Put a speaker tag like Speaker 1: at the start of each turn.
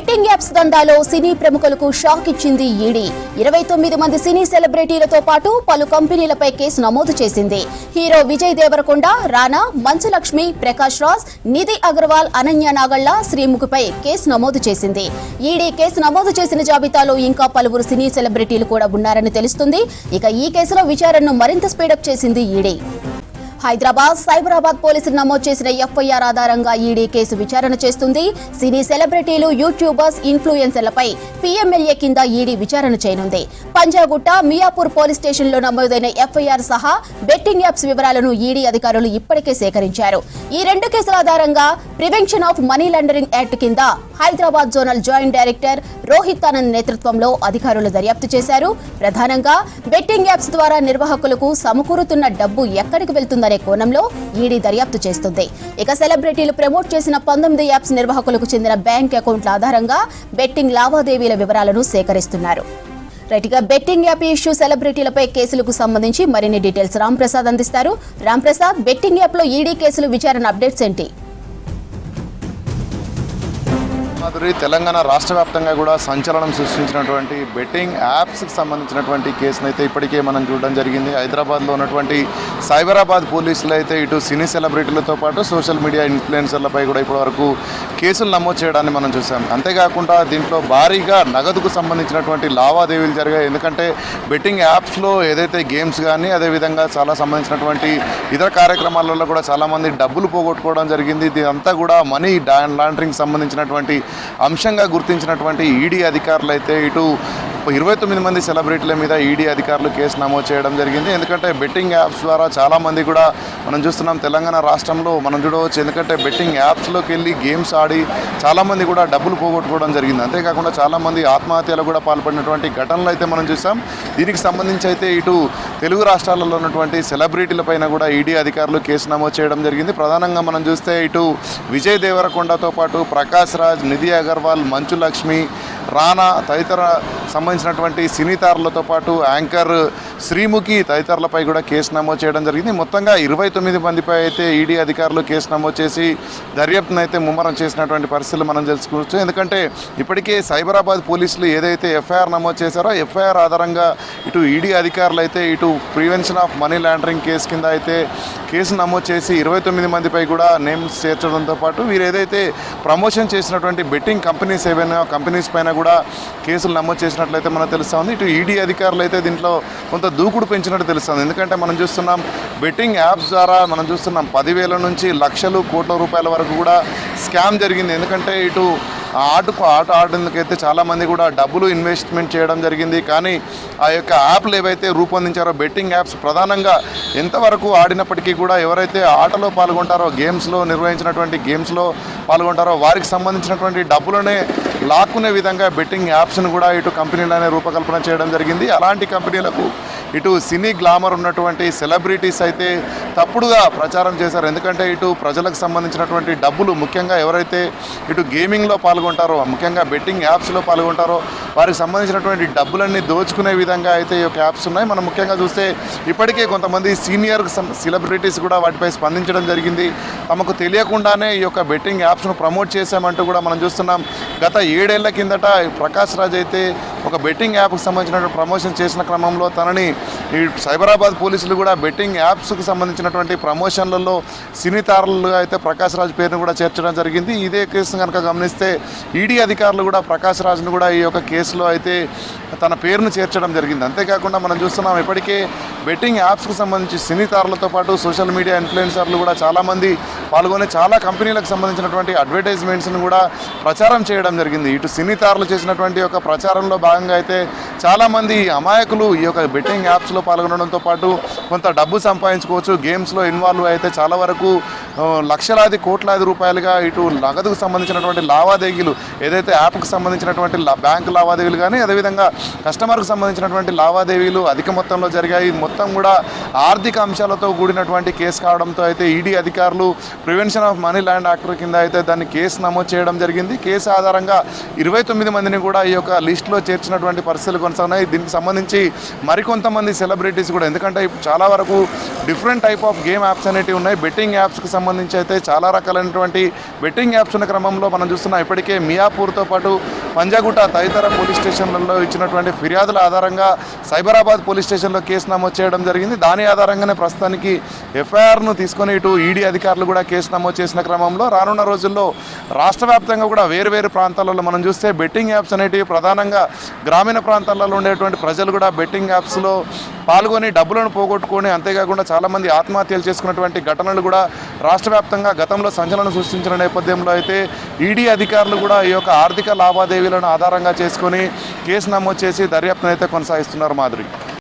Speaker 1: Betting apps దందాలో సినీ ప్రముఖులకు shock ఇచ్చింది ED. 29 మంది సినీ సెలబ్రిటీలతో పాటు పలు కంపెనీలపై కేసు నమోదు చేసింది. హీరో విజయ్ దేవరకొండ, రానా, మంచులక్ష్మి, ప్రకాష్ రాజ్, నిధి అగర్వాల్, అనన్య నాగళ్ల, శ్రీముఖిపై కేసు నమోదు చేసింది. ఈడీ కేసు నమోదు చేసిన జాబితాలో ఇంకా పలువురు సినీ సెలబ్రిటీలు కూడా ఉన్నారని తెలుస్తుంది. ఇక ఈ కేసులో విచారణను మరింత స్పీడప్ చేసింది ఈడీ. హైదరాబాద్, సైబరాబాద్ పోలీసులు నమోదు చేసిన ఎఫ్ఐఆర్ ఆధారంగా ఈడీ కేసు విచారణ చేస్తుంది. సినీ సెలబ్రిటీలు, యూట్యూబర్స్, ఇన్ఫ్లుయెన్సర్లపై పీఎంఎల్ఏ కింద ఈడీ విచారణ చేయనుంది. పంజాగుట్ట, మియాపూర్ పోలీస్ స్టేషన్లో నమోదైన ఎఫ్ఐఆర్ సహా బెట్టింగ్ యాప్స్ వివరాలను ఈడీ అధికారులు ఇప్పటికే సేకరించారు. ఈ రెండు కేసుల ఆధారంగా prevention of money laundering act కింద Hyderabad zonal joint director Rohit Anand నేతృత్వంలో అధికారులు దర్యాప్తు చేశారు. ప్రధానంగా బెట్టింగ్ యాప్స్ ద్వారా నిర్వాహకులకు సమకూరుతున్న డబ్బు ఎక్కడికి వెళ్తుందనే కోణంలో ఈడీ దర్యాప్తు చేస్తుంది. ఇక సెలబ్రిటీలు ప్రమోట్ చేసిన 19 యాప్స్ నిర్వాహకులకు చెందిన బ్యాంక్ అకౌంట్ల ఆధారంగా బెట్టింగ్ లావాదేవీల వివరాలను సేకరిస్తున్నారు. రైట్గా బెట్టింగ్ యాప్ ఇష్యూ సెలబ్రిటీలపై కేసులకు సంబంధించి మరిన్ని డీటెయిల్స్ రాంప్రసాద్ అందిస్తారు. రాంప్రసాద్, బెట్టింగ్ యాప్లో ఈడీ కేసులు విచారణ అప్డేట్స్ ఏంటి?
Speaker 2: తెలంగాణ రాష్ట్ర వ్యాప్తంగా కూడా సంచలనం సృష్టించినటువంటి బెట్టింగ్ యాప్స్కి సంబంధించినటువంటి కేసును అయితే ఇప్పటికే మనం చూడడం జరిగింది. హైదరాబాద్లో ఉన్నటువంటి సైబరాబాద్ పోలీసులు అయితే ఇటు సినీ సెలబ్రిటీలతో పాటు సోషల్ మీడియా ఇన్ఫ్లుయెన్సర్లపై కూడా ఇప్పటివరకు కేసులు నమోదు చేయడాన్ని మనం చూసాం. అంతేకాకుండా దీంట్లో భారీగా నగదుకు సంబంధించినటువంటి లావాదేవీలు జరిగాయి. ఎందుకంటే బెట్టింగ్ యాప్స్లో ఏదైతే గేమ్స్ కానీ అదేవిధంగా చాలా సంబంధించినటువంటి ఇతర కార్యక్రమాలలో కూడా చాలామంది డబ్బులు పోగొట్టుకోవడం జరిగింది. ఇదంతా కూడా మనీ లాండరింగ్ సంబంధించినటువంటి అంశంగా గుర్తించినటువంటి ఈడీ అధికారులు అయితే ఇటు 29 మంది సెలబ్రిటీల మీద ఈడీ అధికారులు కేసు నమోదు చేయడం జరిగింది. ఎందుకంటే బెట్టింగ్ యాప్స్ ద్వారా చాలామంది కూడా మనం చూస్తున్నాం తెలంగాణ రాష్ట్రంలో మనం చూడవచ్చు. ఎందుకంటే బెట్టింగ్ యాప్స్లోకి వెళ్ళి గేమ్స్ ఆడి చాలామంది కూడా డబ్బులు పోగొట్టుకోవడం జరిగింది. అంతేకాకుండా చాలామంది ఆత్మహత్యలు కూడా పాల్పడినటువంటి ఘటనలు అయితే మనం చూసాం. దీనికి సంబంధించి అయితే ఇటు తెలుగు రాష్ట్రాలలో ఉన్నటువంటి సెలబ్రిటీలపైన కూడా ఈడీ అధికారులు కేసు నమోదు చేయడం జరిగింది. ప్రధానంగా మనం చూస్తే ఇటు విజయ్ దేవరకొండతో పాటు ప్రకాష్ రాజ్, నిధి అగర్వాల్, మంచులక్ష్మి, రానా తదితర సంబంధించినటువంటి సినీ తారలతో పాటు యాంకర్ శ్రీముఖి తదితరులపై కూడా కేసు నమోదు చేయడం జరిగింది. మొత్తంగా 29 మందిపై అయితే ఈడీ అధికారులు కేసు నమోదు చేసి దర్యాప్తును అయితే ముమ్మరం చేసినటువంటి పరిస్థితులు మనం తెలుసుకోవచ్చు. ఎందుకంటే ఇప్పటికే సైబరాబాద్ పోలీసులు ఏదైతే ఎఫ్ఐఆర్ నమోదు చేశారో ఎఫ్ఐఆర్ ఆధారంగా ఇటు ఈడీ అధికారులు అయితే ఇటు prevention of money laundering case కింద అయితే కేసు నమోదు చేసి 29 మందిపై కూడా నేమ్స్ చేర్చడంతో పాటు వీరు ఏదైతే ప్రమోషన్ చేసినటువంటి బెట్టింగ్ కంపెనీస్ ఏవైనా కంపెనీస్ పైన కూడా కేసులు నమోదు చేసినట్లయితే మనకు తెలుస్తుంది. ఇటు ఈడీ అధికారులు అయితే దీంట్లో కొంత దూకుడు పెంచినట్టు తెలుస్తుంది. ఎందుకంటే మనం చూస్తున్నాం బెట్టింగ్ యాప్స్ ద్వారా మనం చూస్తున్నాం 10,000 నుంచి లక్షలు కోట్ల రూపాయల వరకు కూడా స్కామ్ జరిగింది. ఎందుకంటే ఇటు ఆట ఆడేందుకైతే చాలామంది కూడా డబ్బులు ఇన్వెస్ట్మెంట్ చేయడం జరిగింది. కానీ ఆ యొక్క యాప్లు ఏవైతే రూపొందించారో బెట్టింగ్ యాప్స్ ప్రధానంగా ఎంతవరకు ఆడినప్పటికీ కూడా ఎవరైతే ఆటలో పాల్గొంటారో గేమ్స్లో నిర్వహించినటువంటి గేమ్స్లో పాల్గొంటారో వారికి సంబంధించినటువంటి డబ్బులనే లాక్కునే విధంగా బెట్టింగ్ యాప్స్ను కూడా ఇటు కంపెనీలనే రూపకల్పన చేయడం జరిగింది. అలాంటి కంపెనీలకు ఇటు సినీ గ్లామర్ ఉన్నటువంటి సెలబ్రిటీస్ అయితే తప్పుడుగా ప్రచారం చేశారు. ఎందుకంటే ఇటు ప్రజలకు సంబంధించినటువంటి డబ్బులు ముఖ్యంగా ఎవరైతే ఇటు గేమింగ్లో పాల్గొంటారో ముఖ్యంగా బెట్టింగ్ యాప్స్లో పాల్గొంటారో వారికి సంబంధించినటువంటి డబ్బులన్నీ దోచుకునే విధంగా అయితే ఈ యొక్క యాప్స్ ఉన్నాయి. మనం ముఖ్యంగా చూస్తే ఇప్పటికే కొంతమంది సీనియర్ సెలబ్రిటీస్ కూడా వాటిపై స్పందించడం జరిగింది. తమకు తెలియకుండానే ఈ యొక్క బెట్టింగ్ యాప్స్ను ప్రమోట్ చేశామంటూ కూడా మనం చూస్తున్నాం. గత 7 ఏళ్ల కిందట ప్రకాష్ రాజ్ అయితే ఒక బెట్టింగ్ యాప్కి సంబంధించినటువంటి ప్రమోషన్ చేసిన క్రమంలో తనని ఈ సైబరాబాద్ పోలీసులు కూడా బెట్టింగ్ యాప్స్కి సంబంధించినటువంటి ప్రమోషన్లలో సినీ తారలుగా అయితే ప్రకాష్ రాజ్ పేరును కూడా చేర్చడం జరిగింది. ఇదే కేసును కనుక గమనిస్తే ఈడీ అధికారులు కూడా ప్రకాష్ రాజ్ను కూడా ఈ యొక్క కేసులో అయితే తన పేరును చేర్చడం జరిగింది. అంతేకాకుండా మనం చూస్తున్నాం ఇప్పటికే బెట్టింగ్ యాప్స్కి సంబంధించి సినీ తారలతో పాటు సోషల్ మీడియా ఇన్ఫ్లుయెన్సర్లు కూడా చాలామంది పాల్గొని చాలా కంపెనీలకు సంబంధించినటువంటి అడ్వర్టైజ్మెంట్స్ను కూడా ప్రచారం చేయడం జరిగింది. ఇటు సినీ తారలు చేసినటువంటి ఒక ప్రచారంలో భాగంగా అయితే చాలామంది అమాయకులు ఈ యొక్క బెట్టింగ్ యాప్స్లో పాల్గొనడంతో పాటు కొంత డబ్బు సంపాదించుకోవచ్చు. గేమ్స్లో ఇన్వాల్వ్ అయితే చాలా వరకు లక్షలాది కోట్లాది రూపాయలుగా ఇటు నగదుకు సంబంధించినటువంటి లావాదేవీలు ఏదైతే యాప్కి సంబంధించినటువంటి బ్యాంకు లావాదేవీలు కానీ అదేవిధంగా కస్టమర్కి సంబంధించినటువంటి లావాదేవీలు అధిక మొత్తంలో జరిగాయి. మొత్తం కూడా ఆర్థిక అంశాలతో కూడినటువంటి కేసు కావడంతో అయితే ఈడీ అధికారులు prevention of money land act కింద అయితే దాన్ని కేసు నమోదు చేయడం జరిగింది. కేసు ఆధారంగా 29 మందిని కూడా ఈ యొక్క లిస్టులో చేర్చినటువంటి పరిస్థితులు కొనసాగున్నాయి. దీనికి సంబంధించి మరికొంతమంది సెలబ్రిటీస్ కూడా, ఎందుకంటే ఇప్పుడు చాలా వరకు different type of game apps అనేవి ఉన్నాయి. బెట్టింగ్ యాప్స్కి సంబంధించి అయితే చాలా రకాలైనటువంటి బెట్టింగ్ యాప్స్ ఉన్న క్రమంలో మనం చూస్తున్నాం. ఇప్పటికే మియాపూర్తో పాటు పంజాగుట్ట తదితర పోలీస్ స్టేషన్లలో ఇచ్చినటువంటి ఫిర్యాదుల ఆధారంగా సైబరాబాద్ పోలీస్ స్టేషన్లో కేసు నమోదు చేయడం జరిగింది. దాని ఆధారంగానే ప్రస్తుతానికి ఎఫ్ఐఆర్ను తీసుకొని ఇటు ఈడీ అధికారులు కూడా కేసు నమోదు చేసిన క్రమంలో రానున్న రోజుల్లో రాష్ట్ర వ్యాప్తంగా కూడా వేరు ప్రాంతాలలో మనం చూస్తే బెట్టింగ్ యాప్స్ అనేటివి ప్రధానంగా గ్రామీణ ప్రాంతాలలో ఉండేటువంటి ప్రజలు కూడా బెట్టింగ్ యాప్స్లో పాల్గొని డబ్బులను పోగొట్టుకొని, అంతేకాకుండా చాలామంది ఆత్మహత్యలు చేసుకున్నటువంటి ఘటనలు కూడా రాష్ట్ర వ్యాప్తంగా గతంలో సంచలనం సృష్టించిన నేపథ్యంలో అయితే ఈడీ అధికారులు కూడా ఈ యొక్క ఆర్థిక లావాదేవీలను ఆధారంగా చేసుకొని కేసు నమోదు చేసి దర్యాప్తును అయితే కొనసాగిస్తున్నారు. మాధురి.